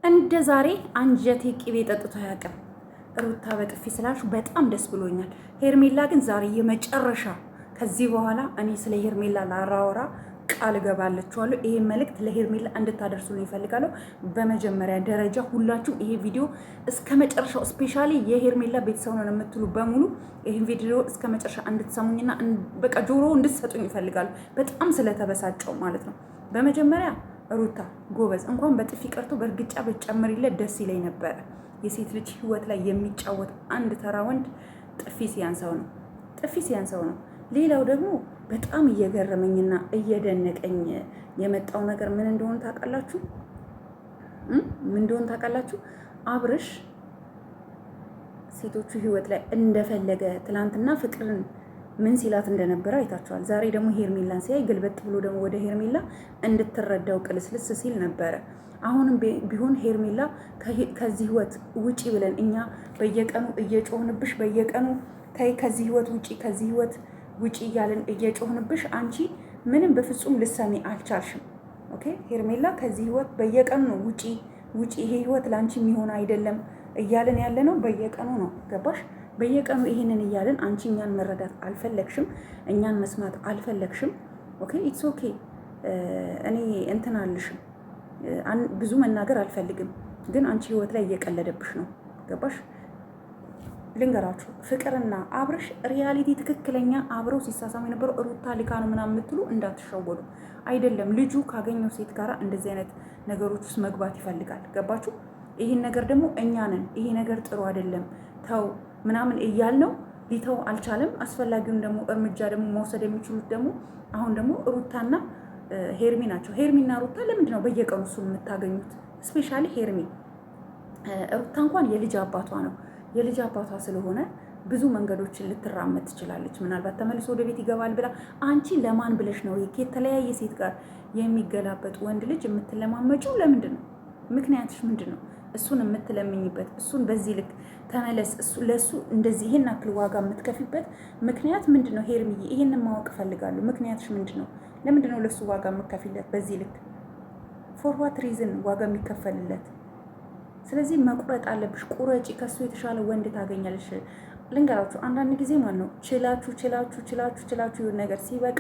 እንደ ዛሬ አንጀቴ ቅቤ ጠጥቶ አያውቅም። ሩታ በጥፊ ስላልሽ በጣም ደስ ብሎኛል። ሄርሜላ ግን ዛሬ የመጨረሻ ከዚህ በኋላ እኔ ስለ ሄርሜላ ላራወራ ቃል እገባላችኋለሁ። ይሄ መልእክት ለሄርሜላ እንድታደርሱ ነው ይፈልጋለሁ። በመጀመሪያ ደረጃ ሁላችሁም ይሄ ቪዲዮ እስከ መጨረሻው ስፔሻሊ የሄርሜላ ቤተሰብ ነው የምትሉ በሙሉ ይሄን ቪዲዮ እስከ መጨረሻ እንድትሰሙኝና በቃ ጆሮ እንድትሰጡኝ ይፈልጋሉ። በጣም ስለተበሳጨው ማለት ነው። በመጀመሪያ ሩታ ጎበዝ፣ እንኳን በጥፊ ቀርቶ በእርግጫ ብትጨምሪለት ደስ ይለኝ ነበረ። የሴት ልጅ ህይወት ላይ የሚጫወት አንድ ተራ ወንድ ጥፊ ሲያንሰው ነው፣ ጥፊ ሲያንሰው ነው። ሌላው ደግሞ በጣም እየገረመኝና እየደነቀኝ የመጣው ነገር ምን እንደሆነ ታውቃላችሁ? ምን እንደሆነ ታውቃላችሁ? አብርሽ ሴቶቹ ህይወት ላይ እንደፈለገ ትላንትና ፍቅርን ምን ሲላት እንደነበረ አይታችኋል። ዛሬ ደግሞ ሄርሜላን ሲያይ ግልበጥ ብሎ ደግሞ ወደ ሄርሜላ እንድትረዳው ቅልስልስ ሲል ነበረ። አሁንም ቢሆን ሄርሜላ ከዚህ ህይወት ውጪ ብለን እኛ በየቀኑ እየጮህንብሽ በየቀኑ ተይ ከዚህ ህይወት ውጪ ከዚህ ህይወት ውጪ እያለን እየጮህንብሽ አንቺ ምንም በፍጹም ልሰሚ አልቻልሽም። ኦኬ ሄርሜላ ከዚህ ህይወት በየቀኑ ነው ውጪ ውጪ፣ ይሄ ህይወት ለአንቺ የሚሆን አይደለም እያለን ያለ ነው። በየቀኑ ነው ገባሽ? በየቀኑ ይሄንን እያለን አንቺ እኛን መረዳት አልፈለግሽም፣ እኛን መስማት አልፈለግሽም። ኦኬ ኢትስ ኦኬ። እኔ እንትን አልሽም፣ ብዙ መናገር አልፈልግም፣ ግን አንቺ ህይወት ላይ እየቀለደብሽ ነው። ገባሽ? ልንገራችሁ፣ ፍቅርና አብርሽ ሪያሊቲ ትክክለኛ አብረው ሲሳሳሙ የነበረው ሩታ ልካ ነው ምናምን የምትሉ እንዳትሸወዱ። አይደለም ልጁ ካገኘው ሴት ጋር እንደዚህ አይነት ነገሮች ውስጥ መግባት ይፈልጋል። ገባችሁ? ይህን ነገር ደግሞ እኛ ነን ይሄ ነገር ጥሩ አይደለም ተው ምናምን እያልነው ሊተው አልቻለም። አስፈላጊውን ደግሞ እርምጃ ደግሞ መውሰድ የሚችሉት ደግሞ አሁን ደግሞ ሩታና ሄርሚ ናቸው። ሄርሚና ሩታ ለምንድን ነው በየቀኑ እሱ የምታገኙት? ስፔሻሊ ሄርሚ። ሩታ እንኳን የልጅ አባቷ ነው። የልጅ አባቷ ስለሆነ ብዙ መንገዶችን ልትራመድ ትችላለች። ምናልባት ተመልሶ ወደ ቤት ይገባል ብላ። አንቺ ለማን ብለሽ ነው የተለያየ ሴት ጋር የሚገላበጥ ወንድ ልጅ የምትለማመጪው? ለምንድን ነው? ምክንያትሽ ምንድን ነው? እሱን የምትለምኝበት እሱን በዚህ ልክ ተመለስ ለሱ እንደዚህ ይሄን አክል ዋጋ የምትከፊበት ምክንያት ምንድን ነው? ሄርሚዬ ይሄንን ማወቅ እፈልጋለሁ። ምክንያትሽ ምንድን ነው? ለምንድን ነው ለሱ ዋጋ የምትከፊለት በዚህ ልክ? ፎር ዋት ሪዝን ዋጋ የሚከፈልለት? ስለዚህ መቁረጥ አለብሽ። ቁረጪ። ከሱ የተሻለ ወንድ ታገኛለሽ። ልንገራችሁ፣ አንዳንድ ጊዜ ማለት ነው ችላችሁ የሆነ ነገር ሲበቃ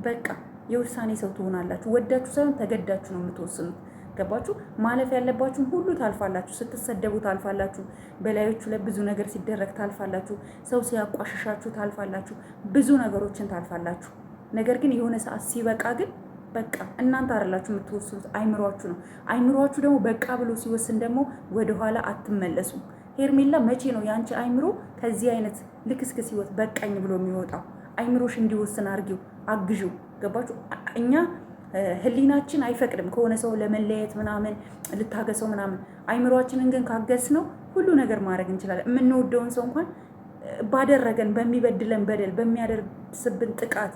በቃ የውሳኔ ሰው ትሆናላችሁ። ወዳችሁ ሳይሆን ተገዳችሁ ነው የምትወስኑት። ገባችሁ? ማለፍ ያለባችሁን ሁሉ ታልፋላችሁ። ስትሰደቡ ታልፋላችሁ። በላዮቹ ላይ ብዙ ነገር ሲደረግ ታልፋላችሁ። ሰው ሲያቋሽሻችሁ ታልፋላችሁ። ብዙ ነገሮችን ታልፋላችሁ። ነገር ግን የሆነ ሰዓት ሲበቃ ግን በቃ እናንተ አይደላችሁ የምትወስኑት፣ አይምሯችሁ ነው። አይምሯችሁ ደግሞ በቃ ብሎ ሲወስን ደግሞ ወደኋላ አትመለሱም። ሄርሜላ መቼ ነው የአንቺ አይምሮ ከዚህ አይነት ልክስክስ ህይወት በቃኝ ብሎ የሚወጣው? አይምሮሽ እንዲወስን አርጊው፣ አግዢው። ገባችሁ? እኛ ህሊናችን አይፈቅድም ከሆነ ሰው ለመለየት ምናምን ልታገሰው ምናምን። አይምሯችንን ግን ካገስ ነው ሁሉ ነገር ማድረግ እንችላለን። የምንወደውን ሰው እንኳን ባደረገን በሚበድለን በደል በሚያደርስብን ጥቃት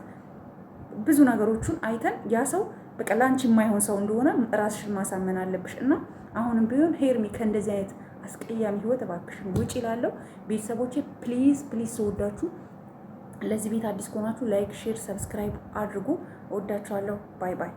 ብዙ ነገሮችን አይተን ያ ሰው በቃ ላንቺ የማይሆን ሰው እንደሆነ ራስሽን ማሳመን አለብሽ። እና አሁንም ቢሆን ሄርሚ ከእንደዚህ አይነት አስቀያሚ ህይወት እባክሽን ውጪ እላለሁ። ቤተሰቦቼ ፕሊዝ ስወዳችሁ፣ ለዚህ ቤት አዲስ ከሆናችሁ ላይክ፣ ሼር፣ ሰብስክራይብ አድርጉ። እወዳችኋለሁ። ባይ ባይ።